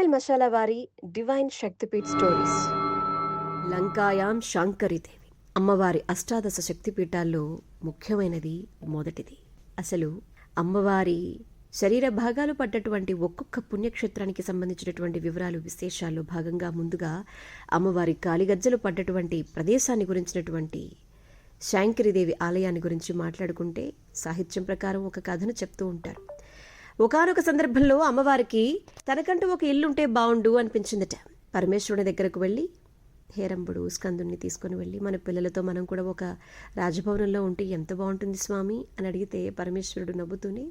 Special masala వారి divine Shaktipeeth stories. లంకాయాం Shankari Devi అమ్మవారి అష్టాదశ శక్తిపీఠాల్లో ముఖ్యమైనది మొదటిది. అసలు అమ్మవారి శరీర భాగాలు పడ్డటువంటి ఒక్కొక్క పుణ్యక్షేత్రానికి సంబంధించినటువంటి వివరాలు విశేషాల్లో భాగంగా ముందుగా అమ్మవారి కాలిగజ్జలు పడ్డటువంటి ప్రదేశాన్ని గురించినటువంటి శాంకరీదేవి ఆలయాన్ని గురించి మాట్లాడుకుంటే సాహిత్యం ప్రకారం ఒక కథను చెప్తూ ఉంటారు. ఒకానొక సందర్భంలో అమ్మవారికి తనకంటూ ఒక ఇల్లుంటే బావుండు అనిపించిందట. పరమేశ్వరుని దగ్గరకు వెళ్ళి హేరంబుడు స్కందుని తీసుకుని వెళ్ళి మన పిల్లలతో మనం కూడా ఒక రాజభవనంలో ఉంటే ఎంత బాగుంటుంది స్వామి అని అడిగితే పరమేశ్వరుడు నవ్వుతూనే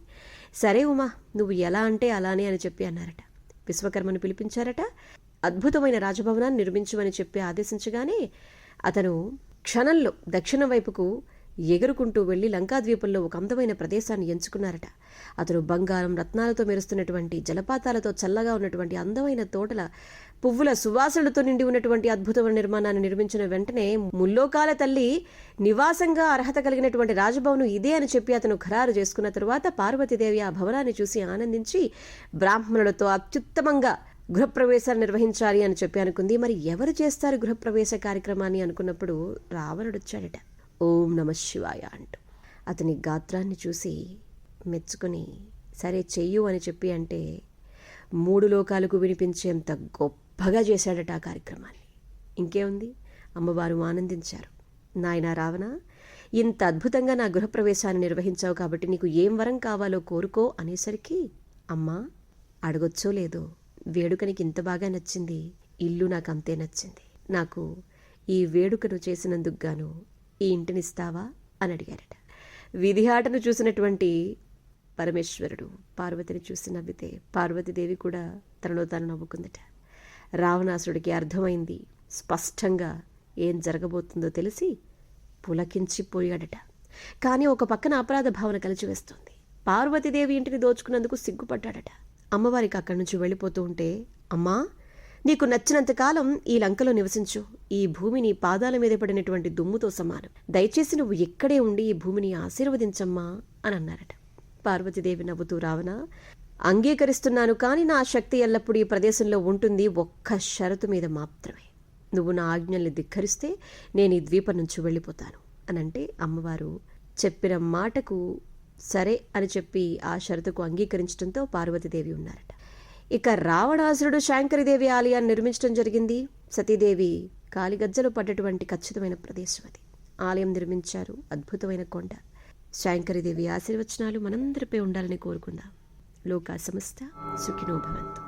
సరే ఉమా నువ్వు ఎలా అంటే అలానే అని చెప్పి అన్నారట. విశ్వకర్మను పిలిపించారట. అద్భుతమైన రాజభవనాన్ని నిర్మించమని చెప్పి ఆదేశించగానే అతను క్షణంలో దక్షిణం వైపుకు ఎగురుకుంటూ వెళ్లి లంకాద్వీపంలో ఒక అందమైన ప్రదేశాన్ని ఎంచుకున్నారట. అతను బంగారం రత్నాలతో మెరుస్తున్నటువంటి జలపాతాలతో చల్లగా ఉన్నటువంటి అందమైన తోటల పువ్వుల సువాసనలతో నిండి ఉన్నటువంటి అద్భుతమైన నిర్మాణాన్ని నిర్మించిన వెంటనే ముల్లోకాల తల్లి నివాసంగా అర్హత కలిగినటువంటి రాజభవనం ఇదే అని చెప్పి అతను ఖరారు చేసుకున్న తరువాత పార్వతీదేవి ఆ భవనాన్ని చూసి ఆనందించి బ్రాహ్మణులతో అత్యుత్తమంగా గృహప్రవేశాలు నిర్వహించాలి అని చెప్పి అనుకుంది. మరి ఎవరు చేస్తారు గృహప్రవేశ కార్యక్రమాన్ని అనుకున్నప్పుడు రావణుడు వచ్చాడట. ఓం నమ శివాయ అంటూ అతని గాత్రాన్ని చూసి మెచ్చుకుని సరే చెయ్యు అని చెప్పి అంటే 3 లోకాలకు వినిపించేంత గొప్పగా చేశాడట ఆ కార్యక్రమాన్ని. ఇంకేముంది, అమ్మవారు ఆనందించారు. నాయనా రావణ, ఇంత అద్భుతంగా నా గృహప్రవేశాన్ని నిర్వహించావు కాబట్టి నీకు ఏం వరం కావాలో కోరుకో అనేసరికి అమ్మా అడగొచ్చో లేదో వేడుకనికి ఇంత బాగా నచ్చింది, ఇల్లు నాకు అంతే నచ్చింది, నాకు ఈ వేడుకను చేసినందుకు గాను ఈ ఇంటినిస్తావా అని అడిగారట. విధి ఆటను చూసినటువంటి పరమేశ్వరుడు పార్వతిని చూసి నవ్వితే పార్వతీదేవి కూడా తనలో తాను నవ్వుకుందట. రావణాసుడికి అర్థమైంది, స్పష్టంగా ఏం జరగబోతుందో తెలిసి పులకించిపోయాడట. కానీ ఒక పక్కన అపరాధ భావన కలిసి వేస్తుంది. పార్వతీదేవి ఇంటిని దోచుకున్నందుకు సిగ్గుపడ్డాడట. అమ్మవారికి అక్కడి నుంచి వెళ్ళిపోతూ ఉంటే అమ్మా నీకు నచ్చినంతకాలం ఈ లంకలో నివసించు, ఈ భూమి నీ పాదాల మీద పడినటువంటి దుమ్ముతో సమానం, దయచేసి నువ్వు ఇక్కడే ఉండి ఈ భూమిని ఆశీర్వదించమ్మా అని అన్నారట. పార్వతీదేవి నవ్వుతూ రావణ అంగీకరిస్తున్నాను, కానీ నా శక్తి ఎల్లప్పుడూ ఈ ప్రదేశంలో ఉంటుంది, ఒక్క షరతు మీద మాత్రమే. నువ్వు నా ఆజ్ఞల్ని ధిక్కరిస్తే నేను ఈ ద్వీపం నుంచి వెళ్ళిపోతాను అనంటే అమ్మవారు చెప్పిన మాటకు సరే అని చెప్పి ఆ షరతుకు అంగీకరించడంతో పార్వతీదేవి ఉన్నారట. ఇక రావణాసురుడు శాంకరీదేవి ఆలయాన్ని నిర్మించడం జరిగింది. సతీదేవి కాలిగజ్జలు పడ్డటువంటి ఖచ్చితమైన ప్రదేశం అది. ఆలయం నిర్మించారు. అద్భుతమైన కొండ. శాంకరీదేవి ఆశీర్వచనాలు మనందరిపై ఉండాలని కోరుకుందాం. లోకా సమస్త సుఖినో భవంతు.